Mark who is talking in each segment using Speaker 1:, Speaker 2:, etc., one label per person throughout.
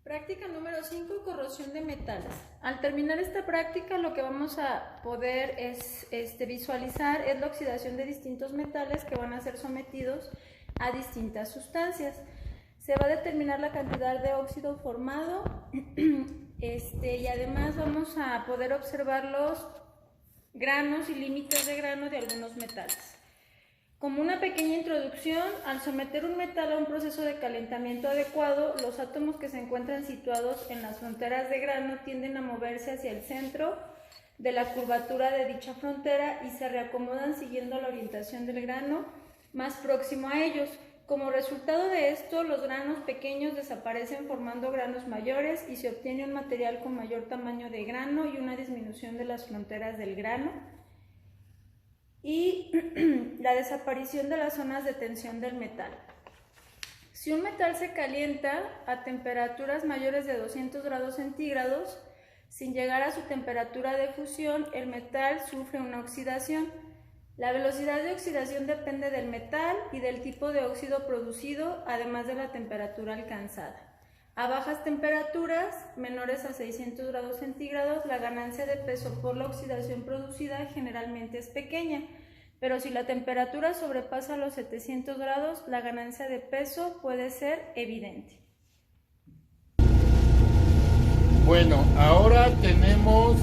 Speaker 1: Práctica número 5, corrosión de metales. Al terminar esta práctica, lo que vamos a poder visualizar es la oxidación de distintos metales que van a ser sometidos a distintas sustancias. Se va a determinar la cantidad de óxido formado y además vamos a poder observar los granos y límites de grano de algunos metales. Como una pequeña introducción, al someter un metal a un proceso de calentamiento adecuado, los átomos que se encuentran situados en las fronteras de grano tienden a moverse hacia el centro de la curvatura de dicha frontera y se reacomodan siguiendo la orientación del grano más próximo a ellos. Como resultado de esto, los granos pequeños desaparecen formando granos mayores y se obtiene un material con mayor tamaño de grano y una disminución de las fronteras del grano y la desaparición de las zonas de tensión del metal. Si un metal se calienta a temperaturas mayores de 200 grados centígrados, sin llegar a su temperatura de fusión, el metal sufre una oxidación. La velocidad de oxidación depende del metal y del tipo de óxido producido, además de la temperatura alcanzada. A bajas temperaturas, menores a 600 grados centígrados, la ganancia de peso por la oxidación producida generalmente es pequeña, pero si la temperatura sobrepasa los 700 grados, la ganancia de peso puede ser evidente.
Speaker 2: Bueno, ahora tenemos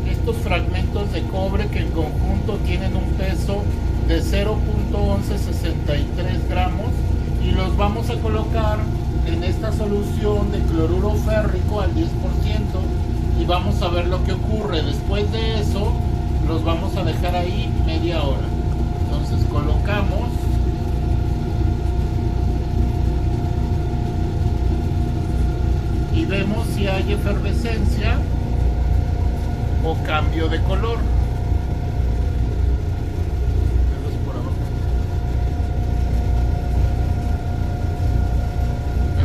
Speaker 2: estos fragmentos de cobre que en conjunto tienen un peso de 0.1163 gramos y los vamos a colocar en esta solución de cloruro férrico al 10% y vamos a ver lo que ocurre. Después de eso los vamos a dejar ahí media hora. Entonces colocamos y vemos si hay efervescencia o cambio de color.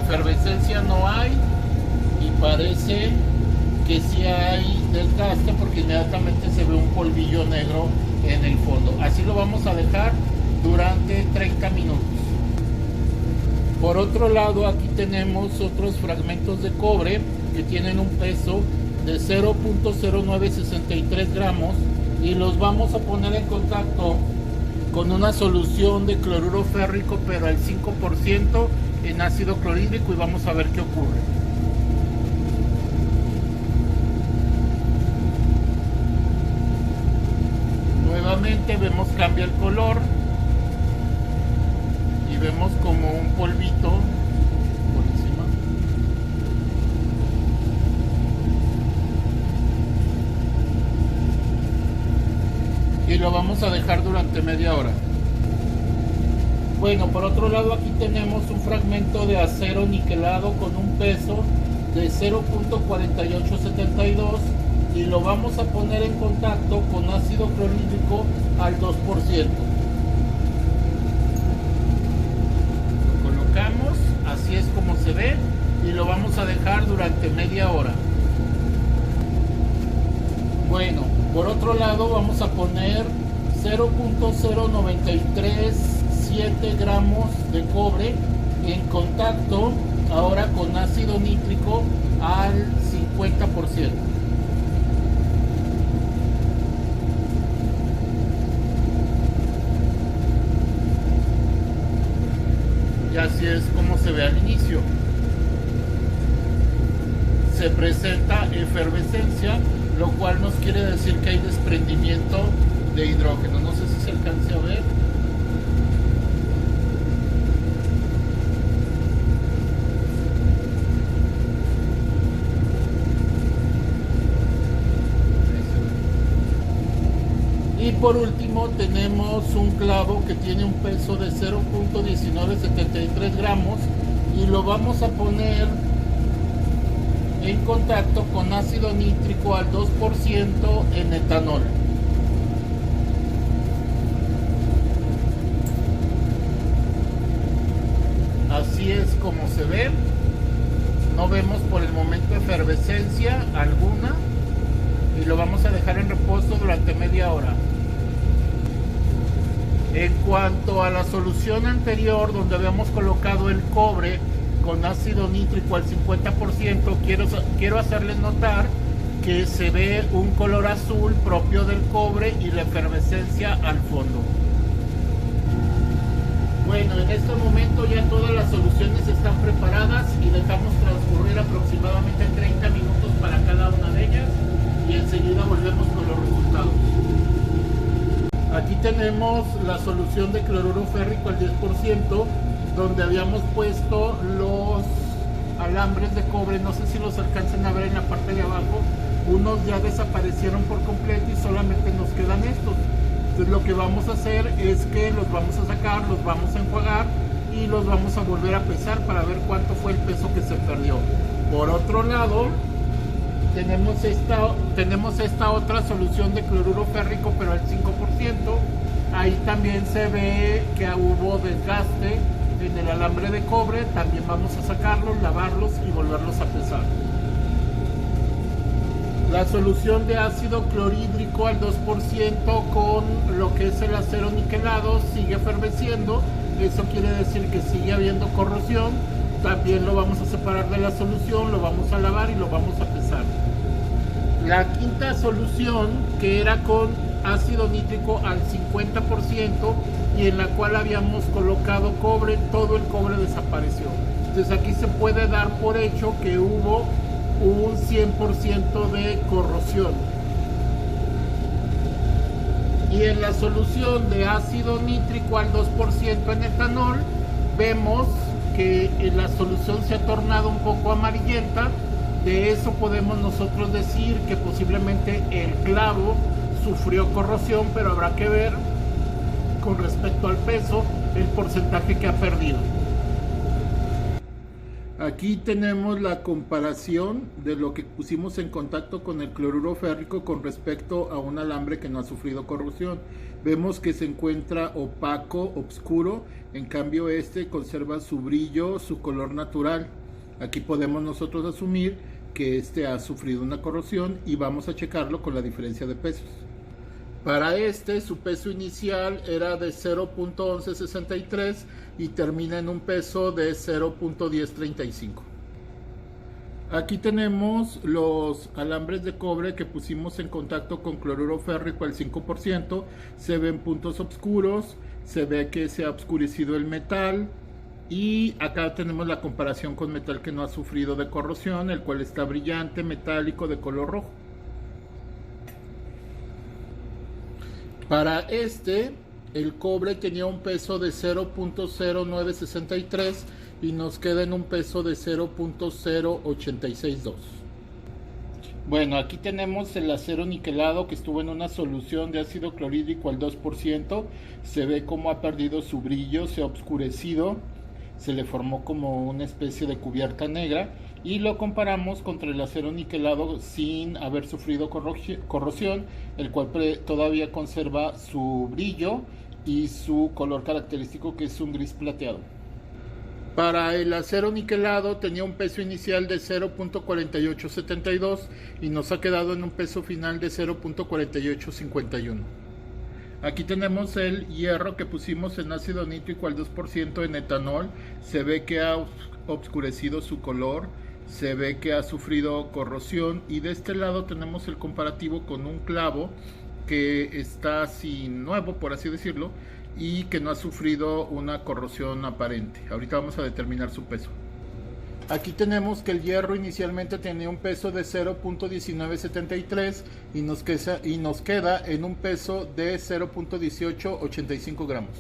Speaker 2: Efervescencia no hay y parece que sí hay desgaste porque inmediatamente se ve un polvillo negro en el fondo. Así lo vamos a dejar durante 30 minutos. Por otro lado, aquí tenemos otros fragmentos de cobre que tienen un peso de 0.0963 gramos y los vamos a poner en contacto con una solución de cloruro férrico pero al 5% en ácido clorhídrico y vamos a ver qué ocurre. Nuevamente vemos cambia el color y vemos como un polvito por encima. Y lo vamos a dejar durante media hora. Bueno, por otro lado aquí tenemos un fragmento de acero niquelado con un peso de 0.4872 y lo vamos a poner en contacto con ácido clorhídrico al 2%. Lo colocamos, así es como se ve, y lo vamos a dejar durante media hora. Bueno, por otro lado vamos a poner 0.0937 gramos de cobre en contacto ahora con ácido nítrico al 50%. Y así es como se ve al inicio. Se presenta efervescencia, lo cual nos quiere decir que hay desprendimiento de hidrógeno. No sé si se alcance a ver. Y por último tenemos un clavo que tiene un peso de 0.1973 gramos y lo vamos a poner en contacto con ácido nítrico al 2% en etanol. Así es como se ve. No vemos por el momento efervescencia alguna y lo vamos a dejar en reposo durante media hora. En cuanto a la solución anterior donde habíamos colocado el cobre con ácido nítrico al 50%, quiero hacerles notar que se ve un color azul propio del cobre y la efervescencia al fondo. Bueno, en este momento ya todas las soluciones están preparadas y dejamos transcurrir aproximadamente 30 minutos para cada una de ellas y enseguida volvemos con los resultados. Aquí tenemos la solución de cloruro férrico al 10%, donde habíamos puesto los alambres de cobre. No sé si los alcancen a ver en la parte de abajo. Unos ya desaparecieron por completo y solamente nos quedan estos. Entonces lo que vamos a hacer es que los vamos a sacar, los vamos a enjuagar y los vamos a volver a pesar para ver cuánto fue el peso que se perdió. Por otro lado, tenemos esta otra solución de cloruro férrico, pero al 5%. Ahí también se ve que hubo desgaste en el alambre de cobre. También vamos a sacarlos, lavarlos y volverlos a pesar. La solución de ácido clorhídrico al 2% con lo que es el acero niquelado sigue efervesciendo. Eso quiere decir que sigue habiendo corrosión. También lo vamos a separar de la solución, lo vamos a lavar y lo vamos a pesar. La quinta solución, que era con ácido nítrico al 50% y en la cual habíamos colocado cobre, todo el cobre desapareció. Entonces aquí se puede dar por hecho que hubo un 100% de corrosión. Y en la solución de ácido nítrico al 2% en etanol, vemos que la solución se ha tornado un poco amarillenta. De eso podemos nosotros decir que posiblemente el clavo sufrió corrosión, pero habrá que ver con respecto al peso el porcentaje que ha perdido. Aquí tenemos la comparación de lo que pusimos en contacto con el cloruro férrico con respecto a un alambre que no ha sufrido corrosión. Vemos que se encuentra opaco, oscuro, en cambio este conserva su brillo, su color natural. Aquí podemos nosotros asumir que este ha sufrido una corrosión y vamos a checarlo con la diferencia de pesos. Para este, su peso inicial era de 0.1163 y termina en un peso de 0.1035. Aquí tenemos los alambres de cobre que pusimos en contacto con cloruro férrico al 5%. Se ven puntos oscuros, se ve que se ha oscurecido el metal. Y acá tenemos la comparación con metal que no ha sufrido de corrosión, el cual está brillante, metálico, de color rojo. Para este, el cobre tenía un peso de 0.0963 y nos queda en un peso de 0.0862. Bueno, aquí tenemos el acero niquelado que estuvo en una solución de ácido clorhídrico al 2%. Se ve cómo ha perdido su brillo, se ha oscurecido, se le formó como una especie de cubierta negra. Y lo comparamos contra el acero niquelado sin haber sufrido corrosión, el cual todavía conserva su brillo y su color característico, que es un gris plateado. Para el acero niquelado tenía un peso inicial de 0.4872 y nos ha quedado en un peso final de 0.4851. Aquí tenemos el hierro que pusimos en ácido nítrico al 2% en etanol. Se ve que ha obscurecido su color, se ve que ha sufrido corrosión, y de este lado tenemos el comparativo con un clavo que está así nuevo, por así decirlo, y que no ha sufrido una corrosión aparente. Ahorita vamos a determinar su peso. Aquí tenemos que el hierro inicialmente tenía un peso de 0.1973 y nos queda en un peso de 0.1885 gramos.